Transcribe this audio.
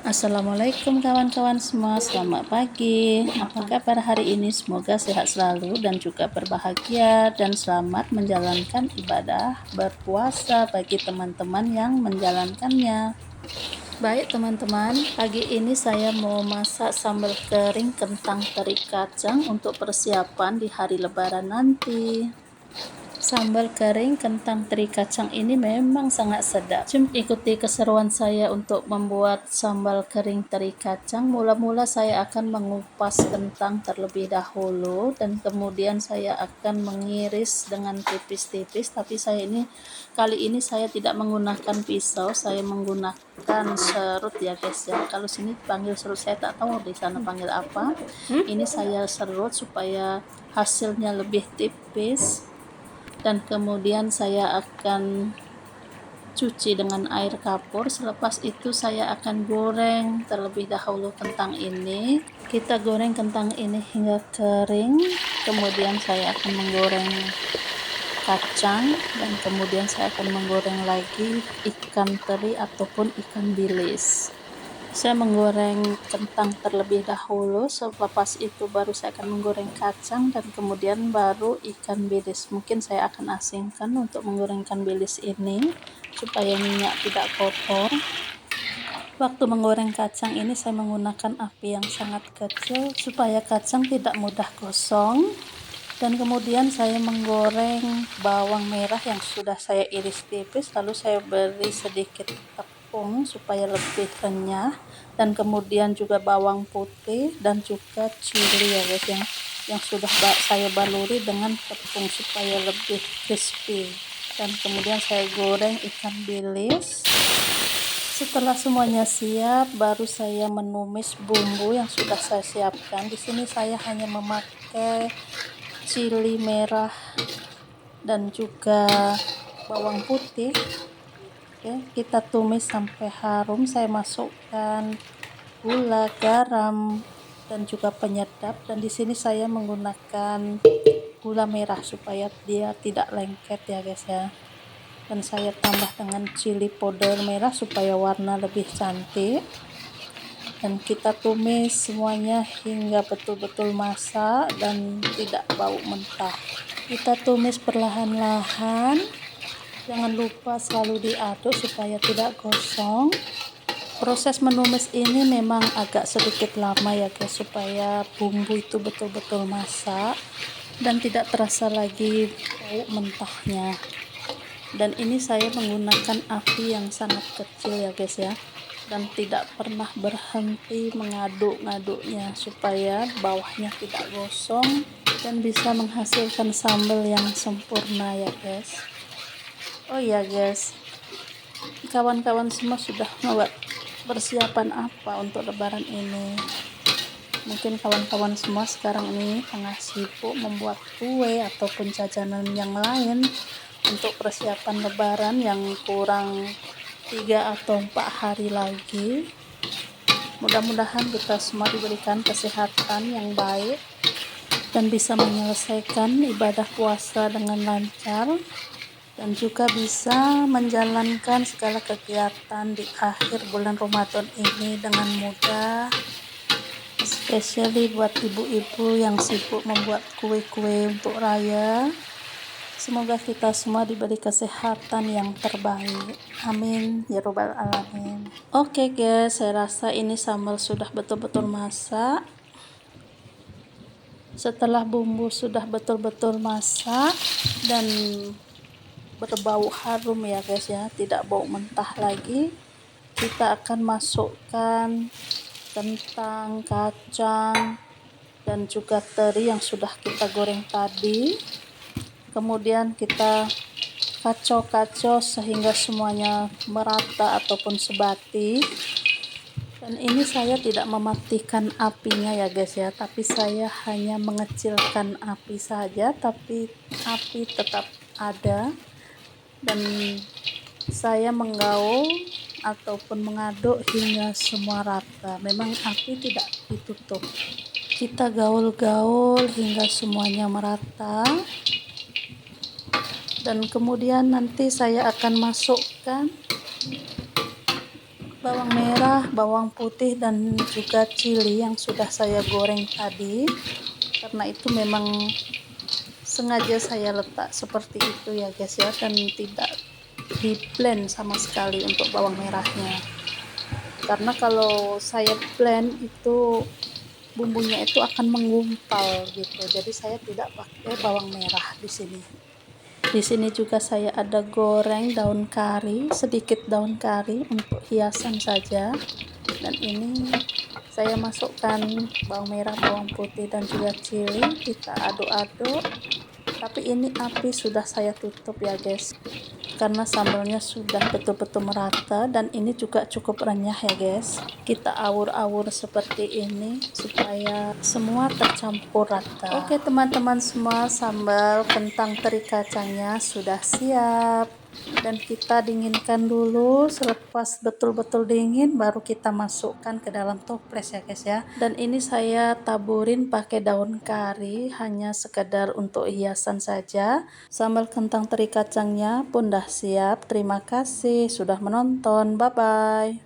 Assalamualaikum kawan-kawan semua, selamat pagi. Apa kabar hari ini? Semoga sehat selalu dan juga berbahagia dan selamat menjalankan ibadah berpuasa bagi teman-teman yang menjalankannya. Baik teman-teman, pagi ini saya mau masak sambal kering kentang teri kacang untuk persiapan di hari lebaran nanti. Sambal kering kentang teri kacang ini memang sangat sedap. Jom ikuti keseruan saya untuk membuat sambal kering teri kacang. Mula-mula saya akan mengupas kentang terlebih dahulu dan kemudian saya akan mengiris dengan tipis-tipis. Tapi kali ini saya tidak menggunakan pisau, saya menggunakan serut ya guys ya. Kalau sini panggil serut, saya tak tahu di sana panggil apa. Ini saya serut supaya hasilnya lebih tipis. Dan kemudian saya akan cuci dengan air kapur. Selepas itu saya akan goreng terlebih dahulu kentang ini. Kita goreng kentang ini hingga kering, kemudian saya akan menggoreng kacang dan kemudian saya akan menggoreng lagi ikan teri ataupun ikan bilis. Saya menggoreng kentang terlebih dahulu, selepas itu baru saya akan menggoreng kacang dan kemudian baru ikan bilis. Mungkin saya akan asingkan untuk menggoreng ikan bilis ini supaya minyak tidak kotor. Waktu menggoreng kacang ini saya menggunakan api yang sangat kecil supaya kacang tidak mudah gosong. Dan kemudian saya menggoreng bawang merah yang sudah saya iris tipis, lalu saya beri sedikit tepung supaya lebih renyah, dan kemudian juga bawang putih dan juga chili ya guys yang sudah saya baluri dengan tepung supaya lebih crispy. Dan kemudian saya goreng ikan bilis. Setelah semuanya siap, baru saya menumis bumbu yang sudah saya siapkan. Di sini saya hanya memakai cili merah dan juga bawang putih. Oke, kita tumis sampai harum. Saya masukkan gula, garam, dan juga penyedap. Dan di sini saya menggunakan gula merah supaya dia tidak lengket ya guys ya. Dan saya tambah dengan cili powder merah supaya warna lebih cantik. Dan kita tumis semuanya hingga betul-betul masak dan tidak bau mentah. Kita tumis perlahan-lahan, jangan lupa selalu diaduk supaya tidak gosong. Proses menumis ini memang agak sedikit lama ya guys, supaya bumbu itu betul-betul masak dan tidak terasa lagi bau mentahnya. Dan ini saya menggunakan api yang sangat kecil ya guys ya, dan tidak pernah berhenti mengaduk-ngaduknya supaya bawahnya tidak gosong dan bisa menghasilkan sambal yang sempurna ya guys. Oh ya guys, kawan-kawan semua sudah membuat persiapan apa untuk lebaran ini? Mungkin kawan-kawan semua sekarang ini tengah sibuk membuat kue ataupun jajanan yang lain untuk persiapan lebaran yang kurang 3 atau 4 hari lagi. Mudah-mudahan kita semua diberikan kesehatan yang baik dan bisa menyelesaikan ibadah puasa dengan lancar dan juga bisa menjalankan segala kegiatan di akhir bulan Ramadan ini dengan mudah, especially buat ibu-ibu yang sibuk membuat kue-kue untuk raya. Semoga kita semua diberi kesehatan yang terbaik. Amin ya robbal alamin. Oke guys, saya rasa ini sambal sudah betul-betul masak. Setelah bumbu sudah betul-betul masak dan berbau harum ya guys ya, tidak bau mentah lagi, kita akan masukkan kentang, kacang, dan juga teri yang sudah kita goreng tadi. Kemudian kita kacau-kacau sehingga semuanya merata ataupun sebati. Dan ini saya tidak mematikan apinya ya guys ya, tapi saya hanya mengecilkan api saja, tapi api tetap ada. Dan saya menggaul ataupun mengaduk hingga semua rata. Memang api tidak ditutup. Kita gaul-gaul hingga semuanya merata. Dan kemudian nanti saya akan masukkan bawang merah, bawang putih, dan juga cili yang sudah saya goreng tadi. Karena itu memang sengaja saya letak seperti itu ya guys ya, dan tidak di blend sama sekali untuk bawang merahnya. Karena kalau saya blend itu bumbunya itu akan menggumpal gitu. Jadi saya tidak pakai bawang merah di sini. Di sini juga saya ada goreng daun kari, sedikit daun kari untuk hiasan saja. Dan ini saya masukkan bawang merah, bawang putih, dan juga cili. Kita aduk-aduk. Tapi ini api sudah saya tutup ya guys, karena sambalnya sudah betul-betul merata, dan ini juga cukup renyah ya guys. Kita awur-awur seperti ini supaya semua tercampur rata. Oke teman-teman semua, sambal kentang teri kacangnya sudah siap, dan kita dinginkan dulu. Selepas betul-betul dingin baru kita masukkan ke dalam toples ya guys ya. Dan ini saya taburin pakai daun kari, hanya sekedar untuk hiasan saja. Sambal kentang teri kacangnya pun dah siap. Terima kasih sudah menonton. Bye bye.